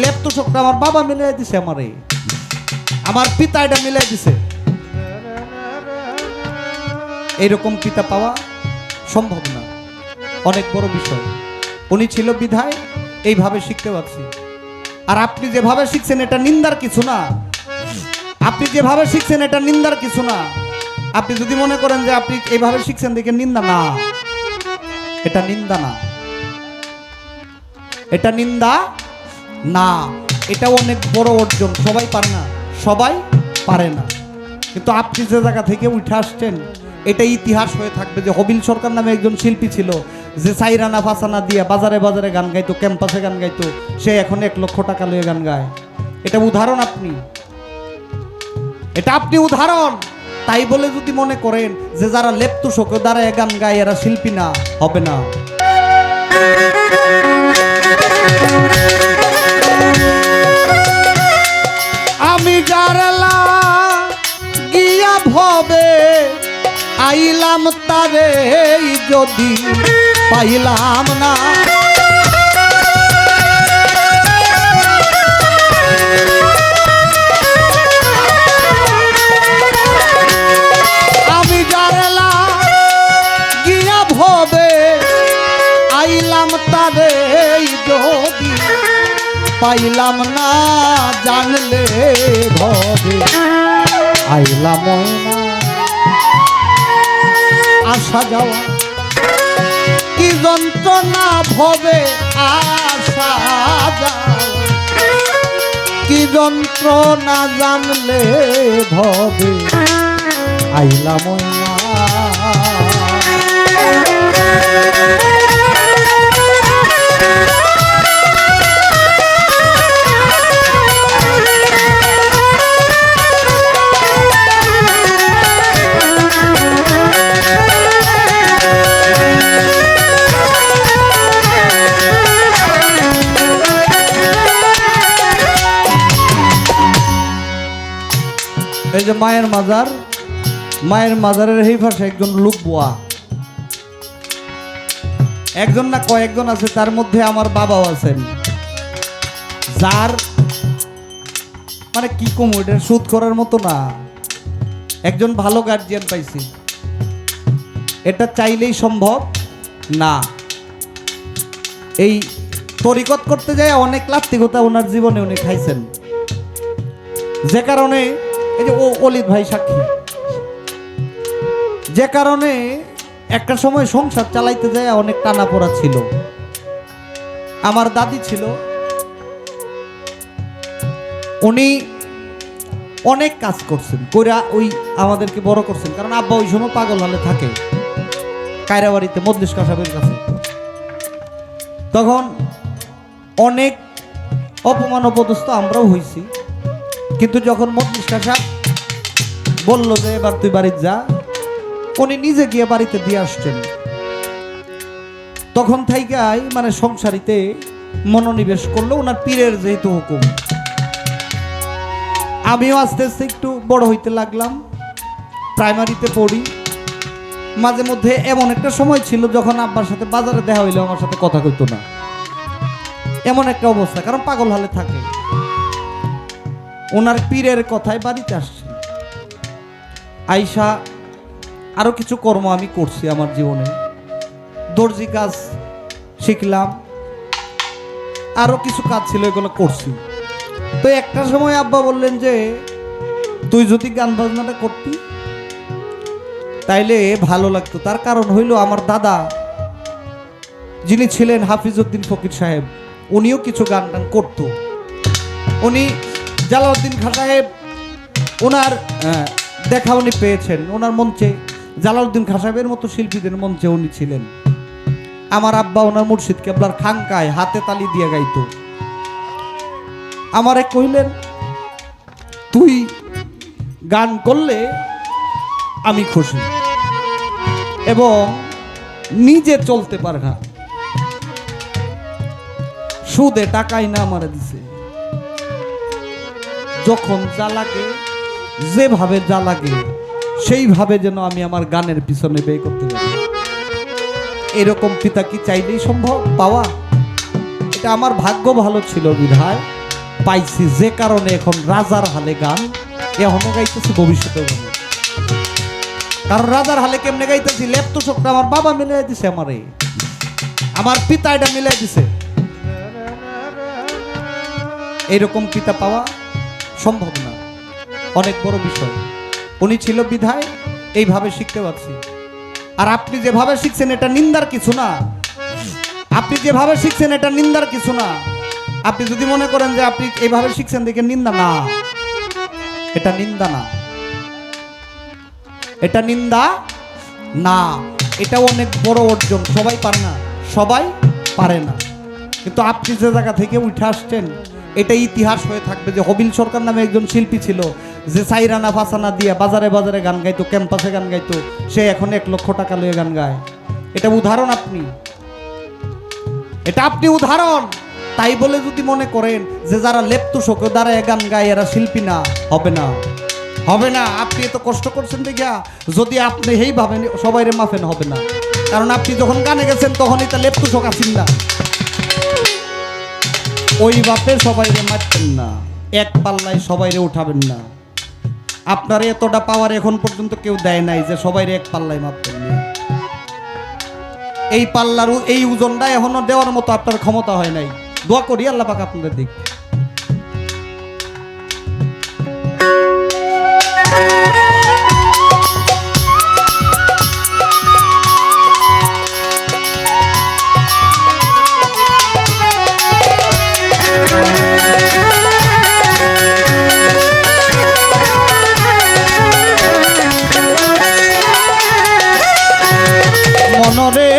ল্যাপটপটা আমার বাবা মিলাই দিছে, আমার পিতা এটা মিলাই দিছে। এইরকম পিতা পাওয়া সম্ভব না, অনেক বড় বিষয়। উনি ছিল বিধায় এইভাবে শিখতে পারছি। আর আপনি যেভাবে শিখছেন এটা নিন্দার কিছু না, আপনি যেভাবে শিখছেন এটা নিন্দার কিছু না। আপনি যদি মনে করেন যে আপনি এইভাবে শিখছেন দেখে নিন্দা, না, এটা নিন্দা না, এটা নিন্দা না, এটা অনেক বড় অর্জন। সবাই পারে না, সবাই পারে না। কিন্তু আপনি যে জায়গা থেকে উঠে আসছেন এটা ইতিহাস হয়ে থাকবে যে হবিল সরকার নামে একজন শিল্পী ছিল, যে সাইরানা ফাসানা দিয়ে বাজারে বাজারে গান গাইতো, ক্যাম্পাসে গান গাইতো, সে এখন 1 লক্ষ টাকা লয়ে গান গায়। এটা উদাহরণ, এটা আপনি উদাহরণ। তাই বলে যদি মনে করেন যে যারা লেপ্তুশোক দ্বারা গান গায় এরা শিল্পী না, হবে না। আমি গারলা গিয়া ভবে আইলাম তারে যদি পাইলাম না, আমি গারলা গিয়া ভবে আইলাম তারে যদি পাইলাম না, জানলে ভবে আইলাম না। আসা যাওয়া কি যন্ত্রণা, ভবে আসা যাওয়া কি যন্ত্রণা, জানলে ভবে আইলাম না। এই যে মায়ের মাজারের এই পাশে একজন লোক বুয়া, একজন না কয়েকজন আছে, তার মধ্যে আমার বাবাও আছেন, যার মানে কি কম এটা সুদ করার মতো না। একজন ভালো গার্জিয়ান পাইছি, এটা চাইলেই সম্ভব না। এই তরিকত করতে যায় অনেক লাত্তিকতা ওনার জীবনে উনি খাইছেন, যে কারণে এই যে অলিদ ভাই সাক্ষী, যে কারণে একটা সময় সংসার চালাইতে যায় অনেক টানাপোড়া ছিল। আমার দাদি ছিল, উনি অনেক কাজ করছেন, কইরা ওই আমাদেরকে বড় করছেন। কারণ আব্বা ওই সময় পাগল হালে থাকে কায়রাবাড়িতে মজলিস কাসাবের কাছে। তখন অনেক অপমান অপদস্থ আমরাও হয়েছি। কিন্তু যখন মজলিস কাসাব বলল যে এবার তুই বাড়িতে যা, উনি নিজে গিয়ে বাড়িতে দিয়ে আসছেন। তখন থাইকাই মানে সংসারিতে মনোনিবেশ করলো ওনার পীরের যেহেতু হুকুম। আমিও আস্তে আস্তে একটু বড় হইতে লাগলাম, প্রাইমারিতে পড়ি। মাঝে মধ্যে এমন একটা সময় ছিল যখন আব্বার সাথে বাজারে দেখা হইলেও আমার সাথে কথা কইতো না, এমন একটা অবস্থা, কারণ পাগল হালে থাকে। ওনার পীরের কথায় বাড়িতে আসছে। আইসা আরো কিছু কর্ম আমি করছি আমার জীবনে, দর্জি কাজ শিখলাম, আরো কিছু কাজ ছিল এগুলো করছি। তো একটা সময় আব্বা বললেন যে তুই যদি গান বাজনাটা করতি তাইলে ভালো লাগতো। তার কারণ হইল আমার দাদা যিনি ছিলেন হাফিজউদ্দিন ফকির সাহেব, উনিও কিছু গান টান করতো। উনি জালাউদ্দিন খাঁ সাহেব ওনার দেখা উনি পেয়েছেন, ওনার মঞ্চে জালাউদ্দিন খাঁ সাহেবের মতো শিল্পীদের মঞ্চে উনি ছিলেন। আমার আব্বা ওনার মুর্শিদ কেবলার খানকায় হাতে তালি দিয়ে গাইতো। আমারে কইলেন তুই গান করলে আমি খুশি, এবং নিজে চলতে পারে না, সুদে টাকাই না আমারে দিছে। যখন যা লাগে, যেভাবে যা লাগে সেইভাবে যেন আমি আমার গানের পিছনে ব্যয় করতে পারি। এরকম পিতা কি চাইলেই সম্ভব পাওয়া? এটা আমার ভাগ্য ভালো ছিল বিধায় পাইছি, যে কারণে এখন রাজার হালে গান এখনো গাইতেছি, ভবিষ্যতেও গাবো। কারণ রাজার হালে কেমনে গাইতেছি, লেপ্ত শোকটা আমার বাবা মিলাই দিছে, আমার পিতা এটা মিলাই দিছে। এইরকম পিতা পাওয়া সম্ভব না, অনেক বড় বিষয়। উনি ছিল বিধায় এইভাবে শিখতে পারছি। আর আপনি যেভাবে শিখছেন এটা নিন্দার কিছু না, আপনি যেভাবে শিখছেন এটা নিন্দার কিছু না। আপনি যদি মনে করেন যে আপনি এইভাবে শিখছেন দেখে নিন্দা, না, এটা নিন্দা না, এটা নিন্দা না, এটা অনেক বড় অর্জন। সবাই পারে না, সবাই পারে না, কিন্তু আপনি যে জায়গা থেকে উঠে আসছেন এটা ইতিহাস হয়ে থাকবে যে হবিল সরকার নামে একজন শিল্পী ছিল, যে সাইরানা ফাসানা দিয়ে বাজারে বাজারে গান গাইতো, ক্যাম্পাসে গান গাইতো, সে এখন 1 লক্ষ টাকা লয়ে গান গায়। এটা উদাহরণ, এটা আপনি উদাহরণ। তাই বলে যদি মনে করেন যে যারা লেপ্তুশোক দ্বারা গান গায় এরা শিল্পী না, হবে না, হবে না। আপনি এত কষ্ট করছেন দেখিয়া যদি আপনি এই ভাবেন সবাইরে মাফেন, হবে না। কারণ আপনি যখন গানে গেছেন তখন এটা লেপ্তুশোক আছেন না, ওই বাপে সবাইরে মারতেন না, এক পাল্লায় সবাইরে উঠাবেন না। আপনার এতটা পাওয়ার এখন পর্যন্ত কেউ দেয় নাই যে সবাইরে এক পাল্লায় মারতেন না। এই পাল্লার এই ওজনটা এখনো দেওয়ার মতো আপনার ক্ষমতা হয় নাই। দোয়া করি আল্লাহ পাক আপনাদের দিক। মনরে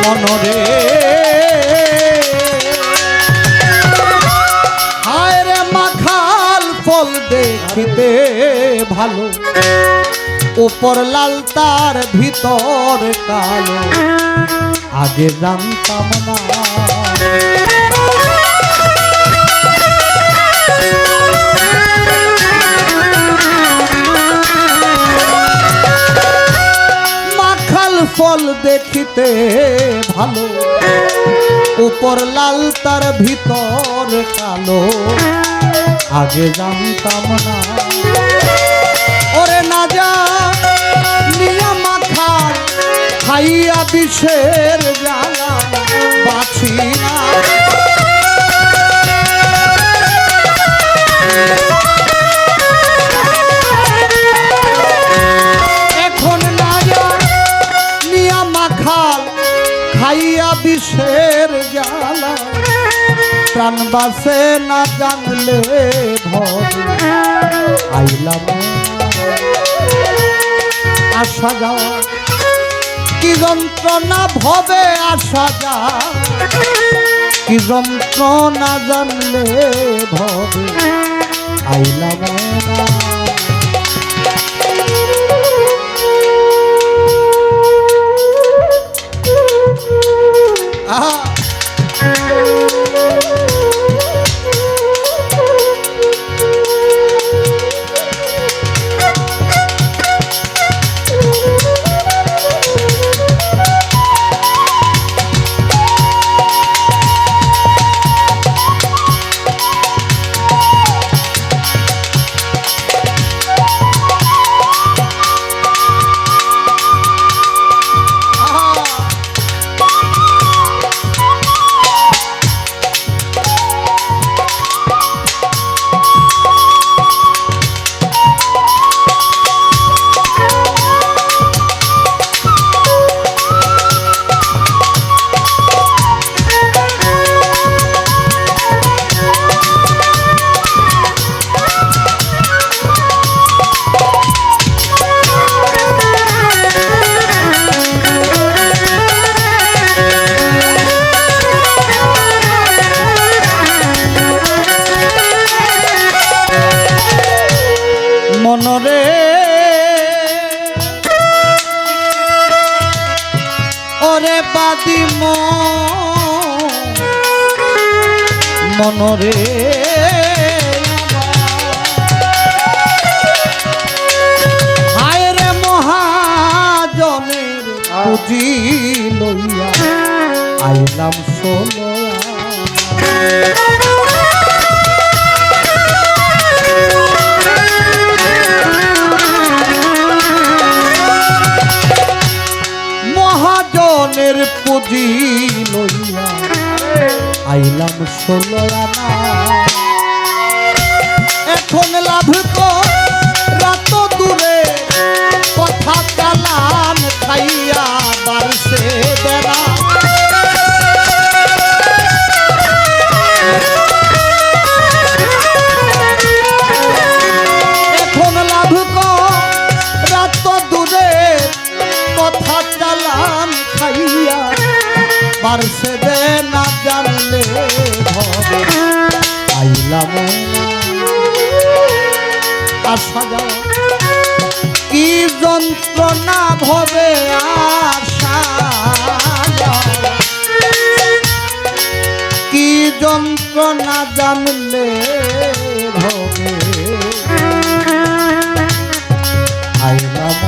মনরে হায় রে মাখাল ফল দেখিতে ভালো, উপর লাল তার ভিতর কালো, আগে জানতাম না। মাখাল ফল দেখিতে ভালো, উপর লাল তার ভিতর কালো, আগে জানতাম না। ওরে না যা নিয়া মাখাল খাইয়া বিষের জ্বালা বাছি না। এখন না যা নিয়া মাখাল খাইয়া বিষের জ্বালা, প্রাণ বাসে না জানলে ভবে আইলাম আসা যাওয়া, কি যন্ত্রণা ভবে আসা যা, কি যন্ত্রণা জানলে ভবে আইলাম না। মনরে ওরে বাদি মনরে পুঁজি লইয়া আইলাম ষোলো মহাজনের পুঁজি লইয়া আইলাম ষোলো আনা এখন লাভ তো রাত দূরে কথা চালান খাইয়া বারসে বেড়া এখন লাভ তো রাত দূরে কথা চালান খাইয়া বারসে দে না জানলে হবে আইলাম আসা যাওয়া কি যন্ত্রণা ভবে আসা কি যন্ত্রণা জানলে হবে আইলাম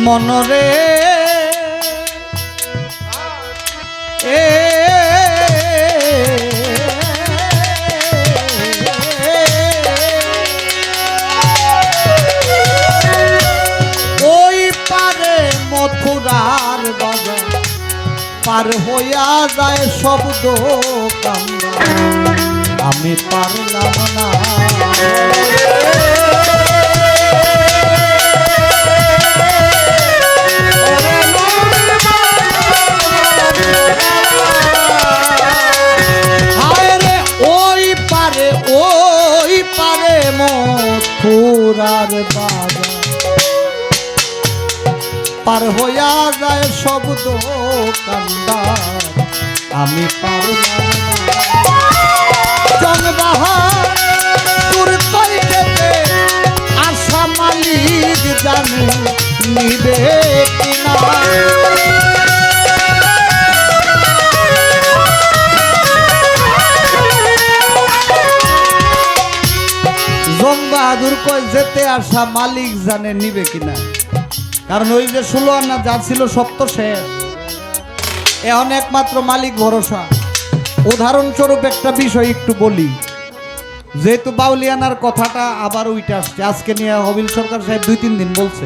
মনরে ওই পারে মথুরার বাজার পার হইয়া যায় শব্দ কান্দা আমি পারলাম না মথুরার বাজার পার হইয়া যায় শব্দ কান্দা আমি পারলাম না জনবাহার তোর কইতে আশা মালিক জানে নিবে কিনা বাহাদুর কয় যেতে আসা মালিক জানে নিবে কিনা কারণ ওই যে 16 আনা যা ছিল সব তো শেষ এখন একমাত্র মালিক ভরসা উদাহরণস্বরূপ একটা বিষয় একটু বলি যেহেতু বাউলিয়ানার কথাটা আবার উইটা আসছে আজকে নিয়ে হবিল সরকার সাহেব 2-3 দিন বলছে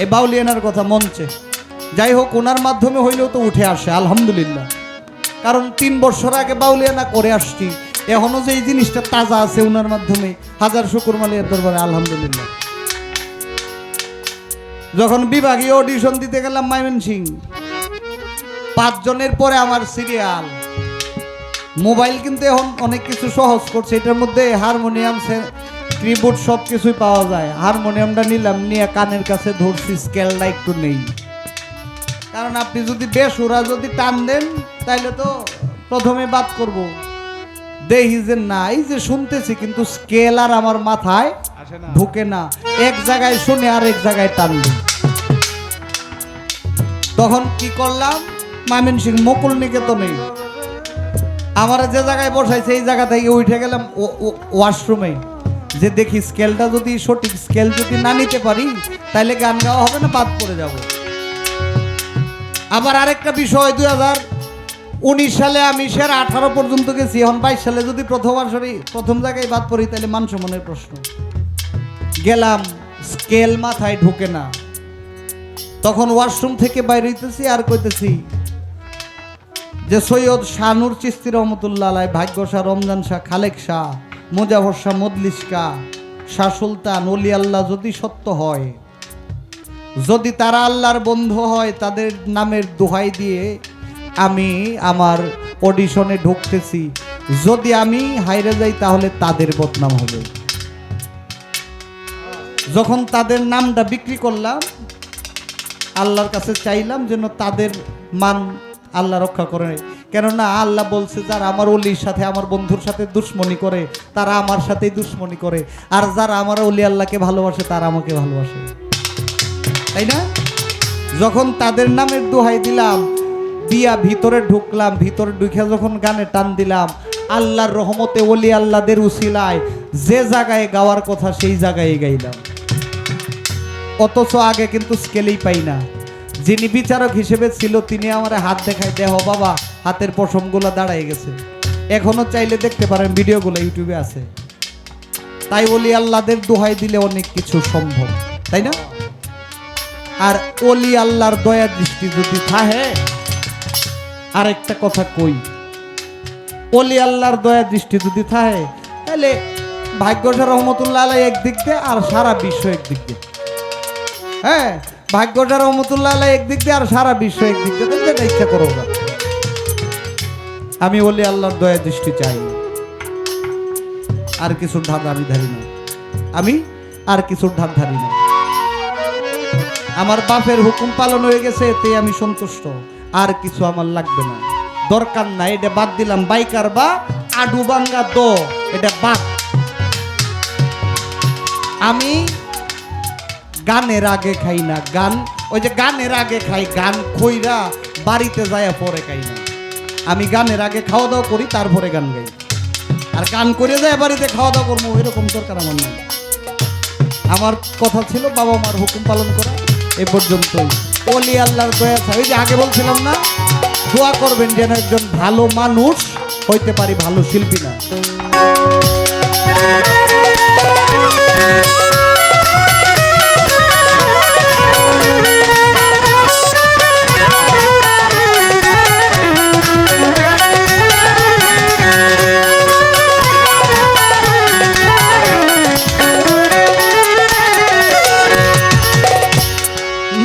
এই বাউলিয়ানার কথা মঞ্চে যাই হোক ওনার মাধ্যমে হইলেও তো উঠে আসে আলহামদুলিল্লাহ কারণ 3 বছর আগে বাউলিয়ানা করে আসছি এখনো যে এই জিনিসটা তাজা আছে ওনার মাধ্যমে হাজার শুকর মালিয়ার দরবারে আলহামদুলিল্লাহ যখন বিভাগীয় অডিশন দিতে গেলাম ময়মনসিংহ 5 জনের পরে আমার সিরিয়াল মোবাইল কিন্তু এখন অনেক কিছু সহজ করছে এটার মধ্যে হারমোনিয়াম কিবোর্ড সব কিছুই পাওয়া যায় হারমোনিয়ামটা নিলাম নিয়ে কানের কাছে ধরছি স্কেলটা একটু নেই কারণ আপনি যদি বেসুরা যদি টান দেন তাইলে তো প্রথমে বাদ করব দেখি যে নাই যে শুনতেছি কিন্তু স্কেল আর আমার মাথায় ঢুকে না এক জায়গায় শুনে আর এক জায়গায় টানবে তখন কি করলাম ময়মনসিংহ মুকুল নিকেতনে আমার যে জায়গায় বসাইছে এই জায়গা থেকে উঠে গেলাম ওয়াশরুমে যে দেখি স্কেলটা যদি সঠিক স্কেল যদি না নিতে পারি তাহলে গান গাওয়া হবে না, বাদ পড়ে যাব। আবার আরেকটা বিষয়, 2019 সালে আমি 18 পর্যন্ত গেছি, এখন 22 সালে যদি প্রথম জায়গায় বাদ পড়ি তাহলে মান সম্মানের প্রশ্ন। গেলাম, স্কেল মাথায় ঢুকে না, তখন ওয়াশরুম থেকে বাইরে হইতেছি আর কইতেছি যে সৈয়দ শাহনুর চিশতি রহমতুল্লাহ আলাইহ, ভাগ্য শাহ, রমজান শাহ, খালেক শাহ, মুজাফর শাহ, মজলিস শাহ সুলতান, ওলি আল্লাহ যদি সত্য হয়, যদি তারা আল্লাহর বন্ধু হয়, তাদের নামের দোহাই দিয়ে আমি আমার অডিশনে ঢুকতেছি, যদি আমি হাইরে যাই তাহলে তাদের বদনাম হবে। যখন তাদের নামটা বিক্রি করলাম, আল্লাহর কাছে চাইলাম যেন তাদের মান আল্লাহ রক্ষা করে। কেননা আল্লাহ বলছে, যারা আমার অলির সাথে, আমার বন্ধুর সাথে দুশ্মনী করে তারা আমার সাথেই দুশ্মনী করে, আর যারা আমার অলি আল্লাহকে ভালোবাসে তারা আমাকে ভালোবাসে, তাই না? যখন তাদের নামের দোহাই দিলাম, দিয়া ভিতরে ঢুকলাম, ভিতরে ঢুকে যখন গানে টান দিলাম, আল্লাহর রহমতে ওলি আল্লাহদের উসিলায় যে জায়গায় গাওয়ার কথা সেই জায়গায় গাইলাম। অথচ আগে কিন্তু স্কেলেই পাই না। যিনি বিচারক হিসেবে ছিল তিনি আমার হাত দেখায়, দেহ বাবা হাতের পশমগুলো দাঁড়ায় গেছে, এখনো চাইলে দেখতে পারেন, ভিডিওগুলো ইউটিউবে আছে। তাই ওলি আল্লাহদের দোহাই দিলে অনেক কিছু সম্ভব, তাই না? আর ওলি আল্লাহর দয়া দৃষ্টি যদি থাকে, আরেকটা কথা কই, ওলি আল্লাহর দয়া দৃষ্টি যদি থাকে তাহলে ভাগ্য শাহ রহমতুল্লাহ আলাইহ একদিক দিয়ে আর সারা বিশ্ব একদিক দিয়ে। হ্যাঁ, ভাগ্য শাহ রহমতুল্লাহ আলাইহ একদিক দিয়ে আর সারা বিশ্ব একদিক দিয়ে, যেটা ইচ্ছা করো। আমি ওলি আল্লাহর দয়া দৃষ্টি চাই, আর কিছুর ধার আমি ধারি না, আমি আর কিছুর ধার ধারি না। আমার বাপের হুকুম পালন হয়ে গেছে, এতে আমি সন্তুষ্ট, আর কিছু আমার লাগবে না, দরকার নাই। এটা বাদ দিলাম, বাইকার বা আডু বাঙ্গা দো, এটা বাদ। আমি গানের আগে খাই না, গান ওই যে গানের আগে খাই, গান খইরা বাড়িতে যায় পরে খাই না। আমি গানের আগে খাওয়া দাওয়া করি, তারপরে গান গাই, আর গান করে যায় বাড়িতে খাওয়া দাওয়া করবো, এরকম দরকার আমার নেই। আমার কথা ছিল বাবা মার হুকুম পালন করা, এ পর্যন্তই। ওলি আল্লাহর দয়া চাই, ওই যে আগে বলছিলাম না, দোয়া করবেন যেন একজন ভালো মানুষ হইতে পারি, ভালো শিল্পী না।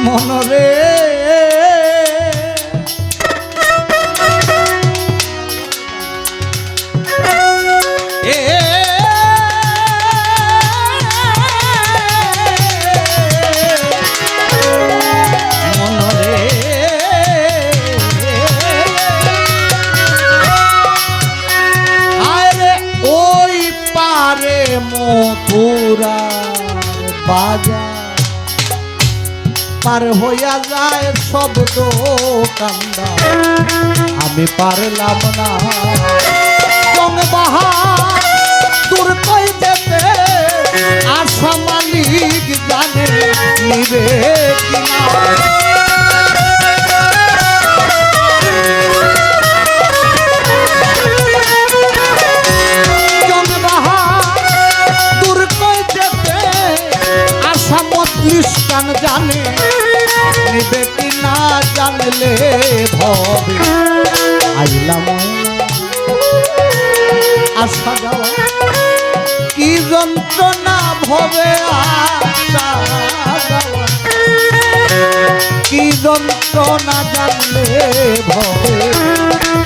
মনরে মথুরা বাজার পার হইয়া যায় শব্দ কান্দা, আমি পারলাম না বাহার দূর কই যেতে, আশা মালিক জানে নিবে কিনা। নিষ্কান জানে নিবে কি না, জানলে ভবে আইলাম আসা যাওয়া, কি যন্ত্রণা ভবে আসা যাওয়া, কি যন্ত্রণা জানলে ভবে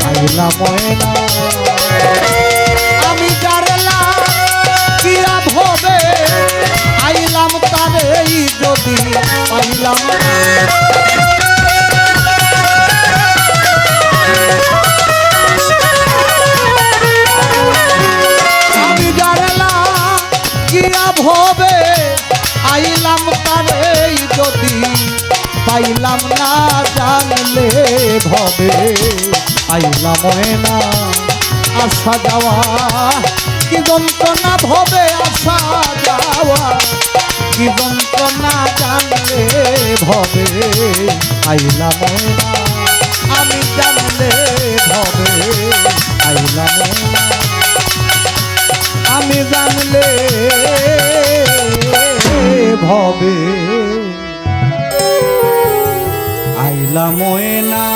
আইলাম না। আমি জানলাম কি ভবে আইলাম, তারে যদি পাইলাম আমি জানলাম কিয়া ভবে আইলাম, তারে যদি পাইলাম না, জানলে ভবে আইলাম না। আসা যাওয়া কি যন্ত্রণা ভবে আসা কি যন্ত্রণা জানলে ভবে আইলাম ময়না, আমি জানলে ভবে আইলাম ময়না, আমি জানলে ভবে আইলাম ময়না।